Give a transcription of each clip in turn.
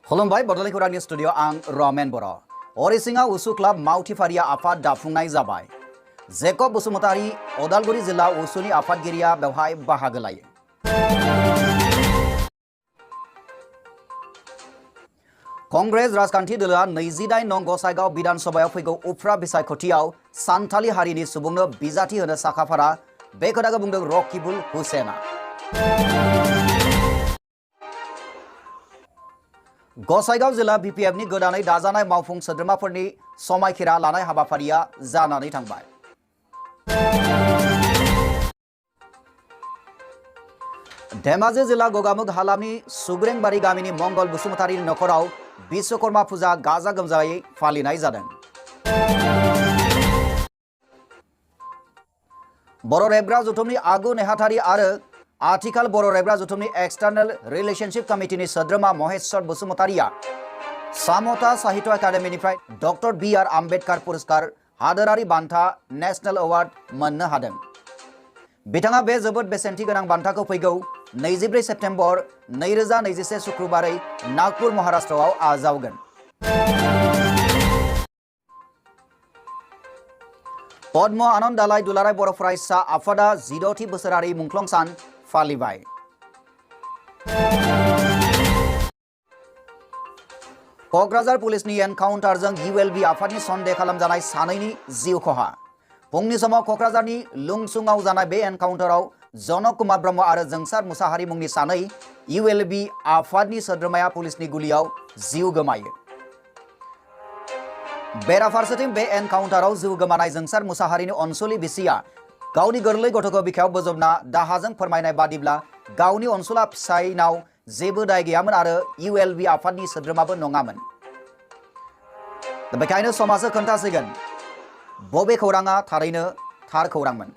खुलुमबाय बड'लेण्ड खौरांनि स्टुडिअ आं रमेन बर' अरिसिङा उसु क्लाब मावथिफारिया आफाद दाफुंनाय जाबाय। जेकब बसुमतारी उदालगुरि जिल्ला उसुनि आफादगिरिया बेवहाय बाहागो लायो। कंग्रेस राजखान्थि दोलोआ 28 नं गसाइगाव विधानसभायाव फैगौ उफ्रा बिसायख'थियाव सान्थालि हारिनि सुबुंनो बिजाथि होनो साखाफारा बे खोथाखौ बुंदों रकिबुल हुसेना। गसाइगाव जिल्ला बिपिएफनि गोदानै दाजानाय मावफुं सोद्रोमाफोरनि समायखिरा लानाय हाबाफारिया जानानै थांबाय। धेमाजि जिल्ला गगामुग हालामनि सुग्रेंबारि गामिनि मंगल बसुमतारीनि नखराव विश्वकर्मा फुजा गाजा गोमजायै फालिनाय जादों। बर' रेबग्रा जथुमनि आगु नेहाथारि आरो आथिखाल बर' रेबग्रा जथुमनि एक्सटार्नेल रिलेशनशिप कमिटिनि सोद्रोमा महेश्वर बसुमतारीया सामता साहित्य एकाडेमिनिफ्राय डॉक्टर बि.आर. आम्बेडकार पुरस्कार हादोरारि बान्था नेशनेल अवार्ड मोननो हादों। बिथाङा बे जोबोद बेसेनथि गोनां बान्थाखौ फैगौ 24 सेप्तेम्बर 2021 शुक्रबारै नागपुर महाराष्ट्रआव आजावगोन। पद्म आनन्द दालाय दुलाराय बर' फरायसा आफादा 16थि बोसोरारि मुंख्लं सान फालिबाय। क'क्राझार पुलिसनि एनकाउन्टारजों ULB आफादनि सन्देह खालामजानाय सानैनि जिउ खहा। फुंनि समाव क'क्राझारनि लुंसुङाव जानाय बे एनकाउन्टाराव जनक कुमार ब्रह्म आरो जोंसार मुसाहारि मुंनि सानै ULB आफादनि सोद्रोमाया पुलिसनि गुलियाव जिउ गोमायो। बेराफारसेथिं बे एनकाउन्टाराव जिउ गोमानाय जोंसार मुसाहारिनि अनसुलि बिसिया गावनि गोरलै गथ'खौ बिखायाव बोजबना दाहाजों फोरमायनाय बादिब्ला गावनि अनसुला फिसायनाव जेबो दाय गैयामोन आरो ULB आफादनि सोद्रोमाबो नङामोन। बेखायनो समाजो खोन्थासिगोन बबे खौराङा थारैनो थार खौरांमोन।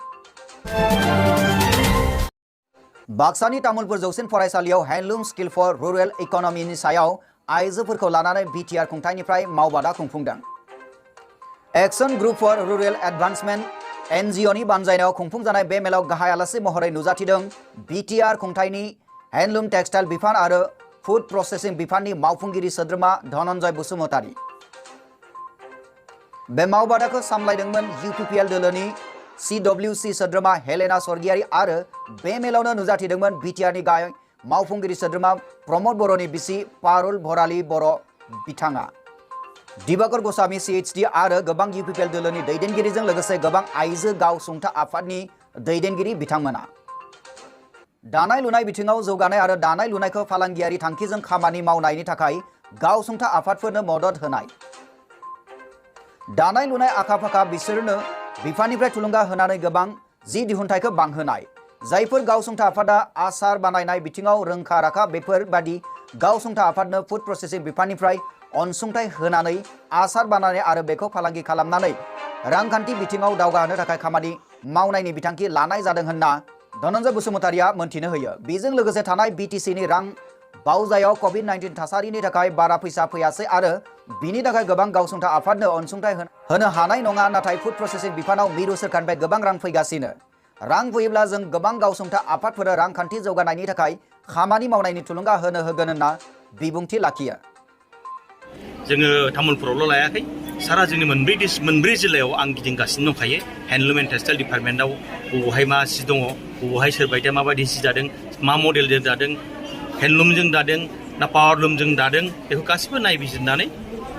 बाक्सानि तामुलपुर जौसिन फरायसालियाव हेन्डलुम स्किल फर रुरेल इकनमिनि सायाव आइजोफोरखौ लानानै BTR खुंथायनिफ्राय मावबादा खुंफुंदों। Action group for rural advancement NGOनि बानजायनायाव खुंफुंजानाय बे मेलाव गाहाय आलासि महरै नुजाथिदों BTR खुंथायनि हेन्डलुम टेक्सटाइल बिफान आरो फुड प्रसेसिं बिफाननि मावफुंगिरि सोद्रोमा धनन्जय बसुमतारी। बे मावबादाखौ सामलायदोंमोन UPPL दोलोनि CWC सोद्रोमा हेलेना स्वर्गियारी आरो बे मेलावनो नुजाथिदोंमोन BTRनि गाहाय मावफुंगिरि सोद्रोमा प्रमद बर'नि बिसि पारुल भराली बर' बिथाङा। दिबाकर गस्वामी CHD आरो गोबां UPPL दोलोनि दैदेनगिरिजों लोगोसे गोबां आइजो गावसुंथा आफादनि दैदेनगिरि बिथांमोना। दानाय लुनाय बिथिङाव जौगानाय आरो दानाय लुनायखौ फालांगियारि थांखिजों खामानि मावनायनि थाखाय गावसुंथा आफादफोरनो मदद होनाय। दानाय लुनाय आखा फाखा बिसोरनो बिफाननिफ्राय थुलुंगा होनानै गोबां जि दिहुनथायखौ बांहोनाय। जायफोर गावसुंथा आफादा आसार बानायनाय बिथिङाव रोंखा राखा बेफोरबादि गावसुंथा आफादनो फुड प्रसेसिं बिफाननिफ्राय अनसुंथाइ होनानै आसार बानायनाय आरो बेखौ फालांगि खालामनानै रांखान्थि बिथिङाव दावगाहोनो थाखाय खामानि मावनायनि बिथांखि लानाय जादों होनना धनन्जय बसुमतारीया मोनथिनो होयो। बेजों लोगोसे थानाय BTCनि रां बावजायाव COVID-19 थासारिनि थाखाय बारा फैसा फैयासै आरो बिनि थाखाय गोबां गावसुंथा आफादनो अनसुंथाइ होनो हानाय नङा। नाथाय फुड प्रसेसिं बिफानाव मिरु सोरखारनिफ्राय गोबां रां फैगासिनो। रां फैयोब्ला जों गोबां गावसुंथा आफादफोरा रांखान्थि जौगानायनि थाखाय खामानि मावनायनि थुलुंगा होगोन होनना बिबुंथि लाखियो। जोङो तामुलपुरावल' लायाखै, सारा जोंनि मोनब्रै जिल्लायाव आं गिदिंगासिनो दंखायो। हेन्डलुम एन्ड टेक्सटाइल डिपार्टमेन्टआव बबेहाय मा सि दङ, बबेहाय सोरबायदिया माबायदि सि दादों, मा मडेलजों दादों, हेन्डलुमजों दादों ना पावारलुमजों दादों, बेखौ गासिबो नायबिजिरनानै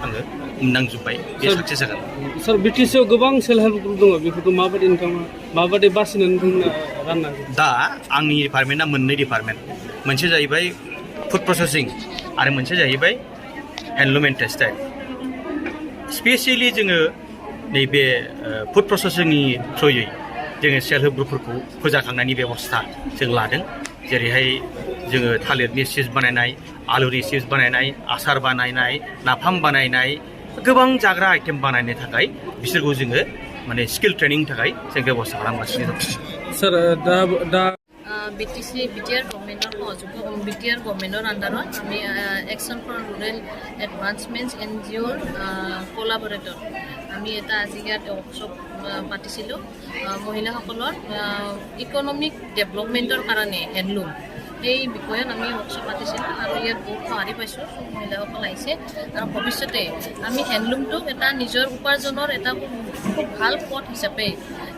आङो मोनदांजोब्बाय बे साक्सेस जागोन। सार BTCआव गोबां सेल्फ हेल्प ग्रुप दङ, बेफोरखौ माबायदि नोंथाङा माबायदि बासिनानै रानना? दा आंनि डिपार्टमेन्टआ मोननै डिपार्टमेन्ट, मोनसे जाहैबाय फुड प्रसेसिं आरो मोनसे जाहैबाय हेन्डलुम एन्ड टेक्सटाइल। स्पेसियेलि जोङो नैबे फुड प्रसेसिंनि थ्रुयै जोङो सेल्फ हेल्प ग्रुपफोरखौ फोजाखांनायनि बेबस्था जों लादों। जेरैहाय जोङो थालिरनि चिप्स बानायनाय, आलुनि चिप्स बानायनाय, आसार बानायनाय, नाफाम बानायनाय, गोबां जाग्रा आइटेम बानायनो थाखाय बिसोरखौ जोङो माने स्किल ट्रेनिंनि थाखाय जों बेबस्था खालामगासिनो दं। सार दा BTR गभर्नमेन्टर आन्डाৰত আমি একশ্যন ফৰ ৰুৰেল এডভান্সমেণ্ট NGOৰ কোলাবৰেটৰ আমি এটা আজি ইয়াত ৱৰ্কশ্বপ পাতিছিলোঁ মহিলাসকলৰ ইকনমিক ডেভেলপমেণ্টৰ কাৰণে হেণ্ডলুম সেই বিষয়ত আমি ৱৰ্কশ্বপ পাতিছিলোঁ আৰু ইয়াত বহুত সঁহাৰি পাইছোঁ মহিলাসকল আহিছে আৰু ভৱিষ্যতে আমি হেণ্ডলুমটোক এটা নিজৰ উপাৰ্জনৰ এটা খুব ভাল পথ হিচাপে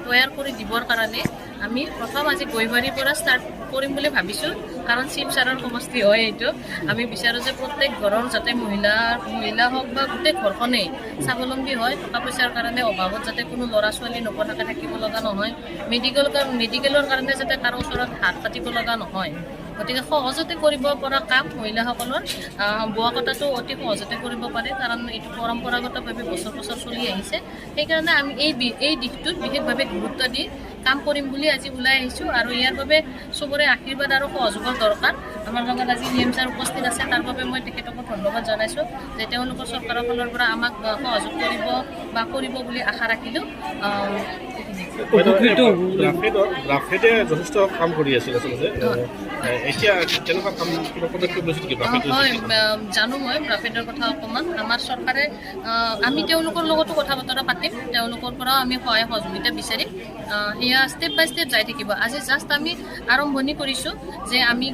তৈয়াৰ কৰি দিবৰ কাৰণে আমি প্ৰথম আজি গৈবাৰীৰ পৰা ষ্টাৰ্ট কৰিম বুলি ভাবিছোঁ কাৰণ শিৱসাৰৰ সমষ্টি হয় এইটো আমি বিচাৰোঁ যে প্ৰত্যেক ঘৰৰ যাতে মহিলা হওক বা গোটেই ঘৰখনেই স্বাৱলম্বী হয় টকা পইচাৰ কাৰণে অভাৱত যাতে কোনো ল'ৰা ছোৱালী নপঢ়াকৈ থাকিব লগা নহয় মেডিকেলৰ কাৰণে যাতে কাৰো ওচৰত হাত পাতিব লগা নহয় গতিকে সহজতে কৰিব পৰা কাম মহিলাসকলৰ বোৱা কটাটো অতি সহজতে কৰিব পাৰে কাৰণ এইটো পৰম্পৰাগতভাৱে বছৰ বছৰ চলি আহিছে সেইকাৰণে আমি এই দিশটোত বিশেষভাৱে গুৰুত্ব দি কাম কৰিম বুলি আজি ওলাই আহিছোঁ আৰু ইয়াৰ বাবে চবৰে আশীৰ্বাদ আৰু সহযোগৰ দৰকাৰ আমাৰ লগত আজি নিয়ম ছাৰ উপস্থিত আছে তাৰ বাবে মই তেখেতকো ধন্যবাদ জনাইছোঁ যে তেওঁলোকৰ চৰকাৰৰ ফালৰ পৰা আমাক সহযোগ কৰিব বুলি আশা ৰাখিলোঁ ৰাফেডে যথেষ্ট কাম কৰি আছিল আচলতে এতিয়া কেনেকুৱা কাম কিবা পদক্ষেপ লৈছে নেকি হয় জানো মই ৰাফেডৰ কথা অকণমান আমাৰ চৰকাৰে আমি তেওঁলোকৰ লগতো কথা বতৰা পাতিম তেওঁলোকৰ পৰাও আমি সহায় সহযোগিতা বিচাৰিম এয়া ষ্টেপ বাই ষ্টেপ যাই থাকিব আজি জাষ্ট আমি আৰম্ভণি কৰিছোঁ যে আমি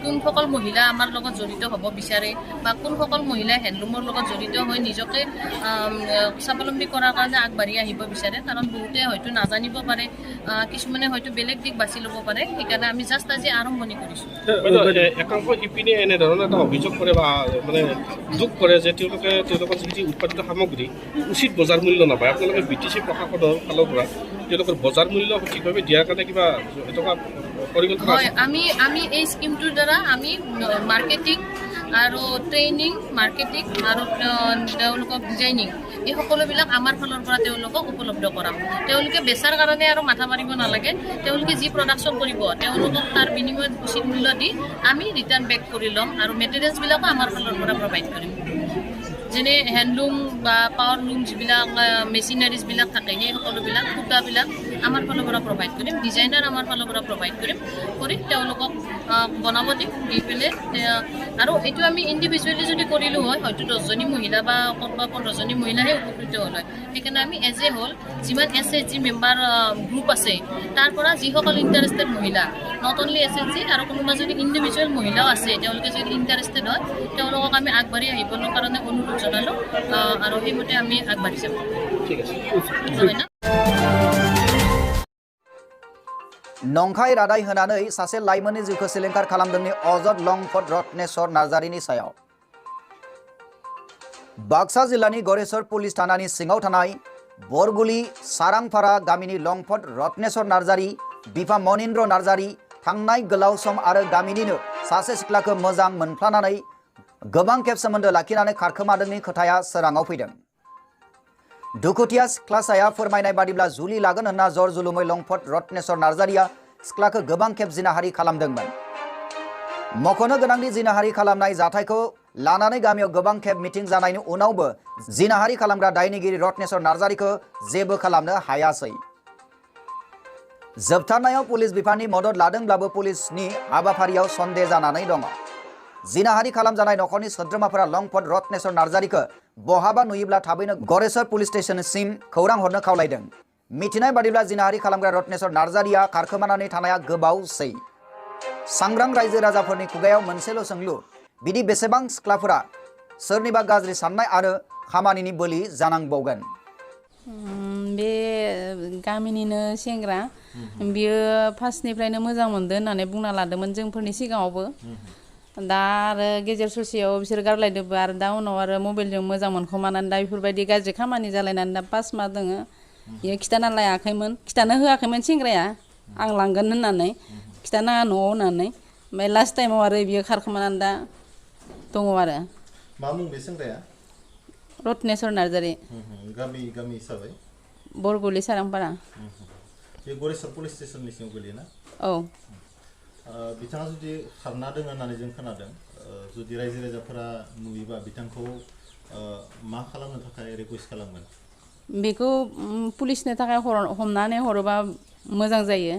কোনসকল মহিলা আমাৰ লগত জড়িত হ'ব বিচাৰে বা কোনসকল মহিলাই হেণ্ডলুমৰ লগত জড়িত হৈ নিজকে স্বাৱলম্বী কৰাৰ কাৰণে আগবাঢ়ি আহিব বিচাৰে কাৰণ বহুতে হয়তো নাজানিব পাৰে কিছুমানে হয়তো বেলেগ দিশ বাছি ল'ব পাৰে সেইকাৰণে আমি জাষ্ট আজি আৰম্ভণি কৰিছোঁ একাংশ ইপিনে এনেধৰণৰ এটা অভিযোগ কৰে বা মানে দুখ কৰে যে তেওঁলোকৰ যিখিনি উৎপাদিত সামগ্ৰী উচিত বজাৰ মূল্য নাপায় আপোনালোকে BTC প্ৰশাসনৰ ফালৰ পৰা তেওঁলোকৰ বজাৰ মূল্য সঠিকভাৱে দিয়াৰ কাৰণে কিবা এনেকুৱা পৰিকল্পনা হয় আমি এই স্কিমটোৰ দ্বাৰা আমি মাৰ্কেটিং আৰু ট্ৰেইনিং মাৰ্কেটিং আৰু তেওঁলোকক ডিজাইনিং এই সকলোবিলাক আমাৰ ফালৰ পৰা তেওঁলোকক উপলব্ধ কৰাম তেওঁলোকে বেচাৰ কাৰণে আৰু মাথা মাৰিব নালাগে তেওঁলোকে যি প্ৰডাকশ্যন কৰিব তেওঁলোকক তাৰ বিনিময়ত উচিত মূল্য দি আমি ৰিটাৰ্ণ বেক কৰি ল'ম আৰু মেটেৰিয়েলছবিলাকো আমাৰ ফালৰ পৰা প্ৰভাইড কৰিম যেনে হেণ্ডলুম বা পাৱাৰ লুম যিবিলাক মেচিনাৰিজবিলাক থাকে সেই সকলোবিলাক সূতাবিলাক আমাৰ ফালৰ পৰা প্ৰভাইড কৰিম ডিজাইনাৰ আমাৰ ফালৰ পৰা প্ৰভাইড কৰি তেওঁলোকক বনাব দিম দি পেলাই আৰু এইটো আমি ইণ্ডিভিজুৱেলি যদি কৰিলোঁ হয় হয়তো 10জনী মহিলা বা 15জনী মহিলাহে উপকৃত হ'ল হয় সেইকাৰণে আমি এজ এ হ'ল যিমান SHG মেম্বাৰ গ্ৰুপ আছে তাৰ পৰা যিসকল ইণ্টাৰেষ্টেড মহিলা নট অনলি SHG আৰু কোনোবা যদি ইণ্ডিভিজুৱেল মহিলাও আছে তেওঁলোকে যদি ইণ্টাৰেষ্টেড হয় তেওঁলোকক আমি আগবাঢ়ি আহিবৰ কাৰণে অনুৰোধ জনালোঁ আৰু সেইমতে আমি আগবাঢ়ি যাম ঠিক আছে নহয় না नंखाय रादाय होनानै सासे लाइमोननि जिउखौ सिलिंखार खालामदोंनि अजद लंफट रत्नेश्वर नार्जारिनि सायाव बाक्सा जिल्लानि गरेश्वर पुलिस थानानि सिङाव थानाय बरगुली सारांपारा गामिनि लंफट रत्नेश्वर नार्जारि बिफा मनिन्द्र नार्जारि थांनाय गोलाव सम आरो गामिनिनो सासे सिख्लाखौ मोजां मोनफ्लानानै गोबां खेब सोमोन्दो लाखिनानै खारखोमादोंनि खोथाया सोराङाव फैदों दुखुथिया सिख्लासाया फोरमायनाय बादिब्ला जुलि लागोन होनना जर जुलुमै लंफट रत्नेश्वर नार्जारिया सिख्लाखौ गोबां खेब जिनाहारि खालामदोंमोन मख'नो गोनांदि जिनाहारि खालामनाय जाथायखौ लानानै गामियाव गोबां खेब मिटिं जानायनि उनावबो जिनाहारि खालामग्रा दायनिगिरि रत्नेश्वर नार्जारिखौ जेबो खालामनो हायासै जोबथारनायाव पुलिस बिफाननि मदद लादोंब्लाबो पुलिसनि हाबाफारियाव सन्देह जानानै दङ जिनाहारि खालामजानाय नखरनि सोद्रोमाफोरा लंफट रत्नेश्वर नार्जारिखौ बहाबा नुयोब्ला थाबैनो गरेश्वर पुलिस स्टेशनसिम खौरां हरनो खावलायदों मिथिनाय बादिब्ला जिनाहारि खालामग्रा रत्नेश्वर नार्जारिया खारखोमानानै थानाया गोबावसै सांग्रां रायजो राजाफोरनि खुगायाव मोनसेल' सोंलु बिदि बेसेबां सिख्लाफोरा सोरनिबा गाज्रि साननाय आरो खामानिनि बोलि जानांबावगोन बे गामिनिनो सेंग्रा बियो फार्स्टनिफ्रायनो मोजां मोनदों होननानै बुंना लादोंमोन जोंफोरनि सिगाङावबो दा आरो गेजेर ससेयाव बिसोर गारलायदोंबो आरो दा उनाव आरो मबाइलजों मोजां मोनखोमानानै दा बेफोरबायदि गाज्रि खामानि जालायनानै दा 5 माह दोङो बियो खिथाना लायाखैमोन खिथानो होआखैमोन सेंग्राया आं लांगोन होननानै खिथानाङा न'आव होननानै ओमफ्राय लास्ट टाइमाव आरो बियो खारखोमानानै दा दङ आरो मा मुं बे सेंग्राया रत्नेश्वर नार्जारि गामि हिसाबै बरगुली सारांपारा बे गरेश्वर पुलिस स्टेशननि सिङाव गोलैयोना औ बिथाङा जुदि खारना दङ होननानै जों खोनादों जुदि रायजो राजाफोरा नुयोबा बिथांखौ मा खालामनो थाखाय रिकुवेस्ट खालामगोन बेखौ पुलिसनो थाखाय हमनानै हरोबा मोजां जायो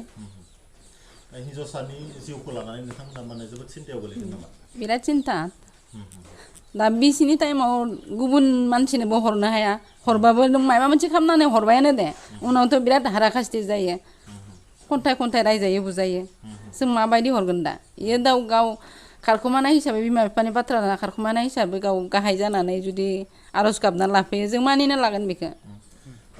हिन्जावसानि जिउखौ लानानै नोंथांमोना माने जोबोद सिन्थायाव गोलैदों नामा बिराद सिन्था दा बिसिनि टाइमाव गुबुन मानसिनोबो हरनो हाया हरबाबो नों माबा मोनसे खालामनानै हरबायानो दे उनावथ' बिराद हाराखास्ति जायो खन्थाइ रायजायो बुजायो जों माबायदि हरगोन दा इयो गाव खारखुमानाय हिसाबै बिमा बिफानि बाथ्रा लाना खारखुमानाय हिसाबै गाव गाहाय जानानै जुदि आर'ज गाबना लाफैयो जों मानिना लागोन बेखौ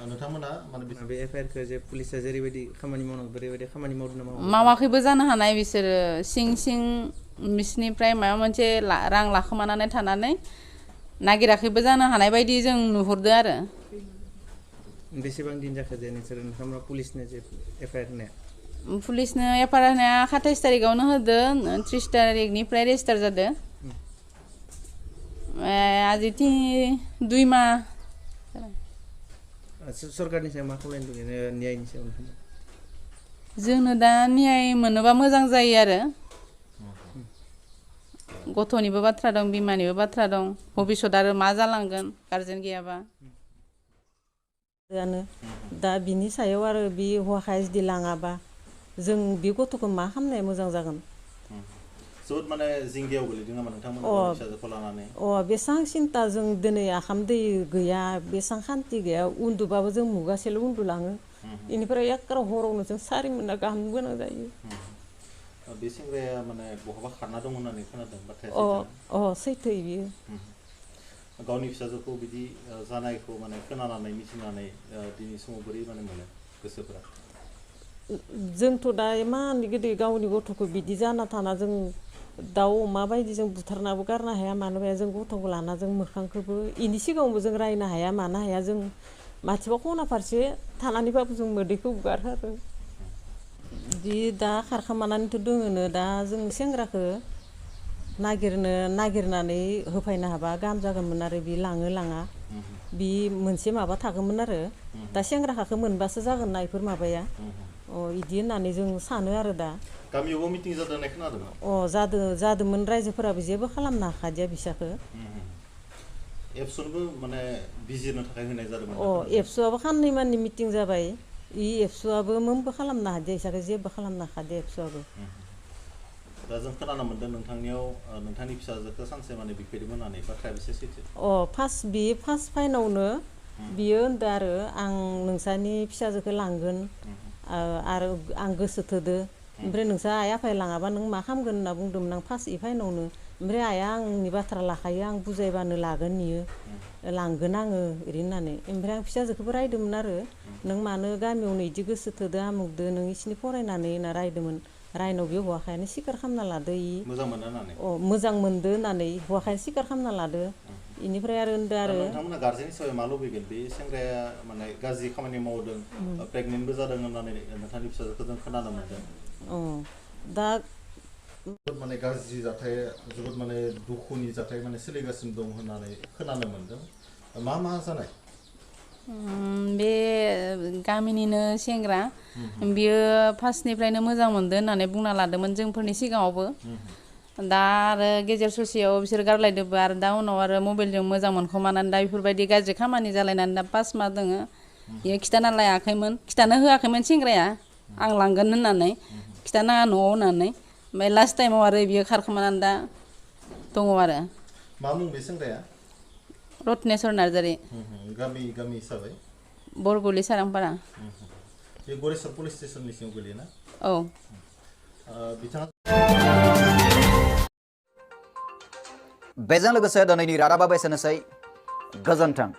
नोंथांमोना माने बे एफआइआरखौ जे पुलिसा जेरैबायदि खामानि मावनांगौ ओरैबायदि खामानि मावदों ना मावाखैबो जानो हानाय बिसोरो सिं बिसोरनिफ्राय माबा मोनसे रां लाखोमानानै थानानै नागिराखैबो जानो हानाय बायदि जों नुहुरदो आरो बेसेबां दिन जाखो जे नोंथांमोना पुलिसनो जे एफआइआर होनाया पुलिसनो एफआइआर होनाया 27 तारिखआवनो होदों 30 तारिखनिफ्राय रेजिस्टार जादों आजिथि 2 माह सरकारनि सायाव मा खालामनो लुगैयो न्यायनि सायाव जोंनो दा न्याय मोनोबा मोजां जायो आरो गथ'निबो बाथ्रा दं बिमानिबो बाथ्रा दं भबिष्यत आरो मा जालांगोन गारजेन गैयाबा दा बिनि सायाव आरो बि हौवाया जुदि लाङाबा जों बे गथ'खौ मा खालामनाया मोजां जागोन जोबोद माने जिंगायाव गोलैदों नामा नोंथांमोना फिसाजोखौ लानानै बेसेबां सिन्था जों दिनै आखाम दै गैया बेसेबां खान्थि गैया उन्दुबाबो जों मुगासेल' उन्दुलाङो बेनिफ्राय एकार हरावनो जों 4 मोना गाहाम गोनां जायो बे सेंग्राया माने बहाबा खारना दं होननानै खोनादों बाथ्राया सैथो बियो गावनि फिसाजोखौ बिदि जानायखौ माने खोनानानै मिथिनानै दिनै समाव बोरै माने मोनो गोसोफोरा जोंथ' दा इमान गिदिर गावनि गथ'खौ बिदि जाना थाना जों दाउ अमा बायदि जों बुथारनाबो गारनो हाया मानो हाया जों गथ'खौ लाना जों मोखांखौबो इनि सिगाङावबो जों रायनो हाया मानो हाया जों माथिबा खना फारसे थानानैबाबो जों मोदैखौ हुगारहारो बिदि दा खारखोमानानैथ' दोङोनो दा जों सेंग्राखौ नागिरनानै होफैनो हाबा गाहाम जागौमोन आरो बि लाङा बि मोनसे माबा थागौमोन आरो दा सेंग्राखौ मोनबासो जागोन ना इफोर माबाया इदि होननानै जों सानो आरो दा गामियावबो मिटिं जादों होननाय खोनादों जादोंमोन रायजोफोराबो जेबो खालामनो हाखादिया बिसाखौ एबसुनबो माने बिजिरनो थाखाय होनाय जादोंमोन एबसुआबो खाननै माननि मिटिं जाबाय एबसुआबो मोनबो खालामनो हादिया इसाखौ जेबो खालामनो हादिया एबसुआबो दा जों खोनानो मोनदों नोंथांनि फिसाजोखौ सानसे माने बिफैदोंमोन होननानै बाथ्राया बेसे सैथो फार्स्ट फाइनावनो बियो होनदों आरो आं नोंसानि फिसाजोखौ लांगोन आरो आं गोसो थोदो ओमफ्राय नोंसा आइ आफाया लाङाबा नों मा खालामगोन होनना बुंदोंमोन आं फार्स्ट फाइनावनो ओमफ्राय आइया आंनि बाथ्रा लाखायो आं बुजायबानो लागोन इयो लांगोन आङो ओरै होननानै ओमफ्राय आं फिसाजोखौबो रायदोंमोन आरो नों मानो गामियावनो इदि गोसो थोदो आमुगदो नों इसिनि फरायनानै होनना रायदोंमोन रायनाव बे हौवाखायानो सिखार खालामना लादो मोजां मोनदो होननानै हौवाखायानो सिखार खालामना लादो इनिफ्राय आरो होनदो आरो नोंथांमोना गार्जेन हिसाबै मा लुबैगोन बे सेंग्राया माने गाज्रि खामानि मावदों प्रेगनेन्टबो जादों होननानै नोंथांनि फिसाजोखौ जों खोनानो मोनदों दा माने गाज्रि जाथाय जोबोद माने दुखुनि जाथाय माने सोलिगासिनो दं होननानै खोनानो मोनदों मा जानाय बे गामिनिनो सेंग्रा बियो फार्स्टनिफ्रायनो मोजां मोनदो होननानै बुंना लादोंमोन जोंफोरनि सिगाङावबो दा आरो गेजेर ससेयाव बिसोर गारलायदोंबो आरो दा उनाव आरो मबाइलजों मोजां मोनखोमानानै दा बेफोरबायदि गाज्रि खामानि जालायनानै दा 5 माह दोङो बियो खिथानो होआखैमोन सेंग्राया आं लांगोन होननानै खिथानाङा न'आव होननानै ओमफ्राय लास्ट टाइमाव आरो बियो खारखोमानानै दा दङ आरो मा मुं बे सेंग्राया रत्नेस्वर नार्जारि गामि हिसाबै बरगुलि सारांपारा बे गरेस्वर पुलिस स्टेसननि सिङाव गोलैयोना औ बिथाङा बेजों लोगोसे दिनैनि रादाबा एसेनोसै गोजोन्थों।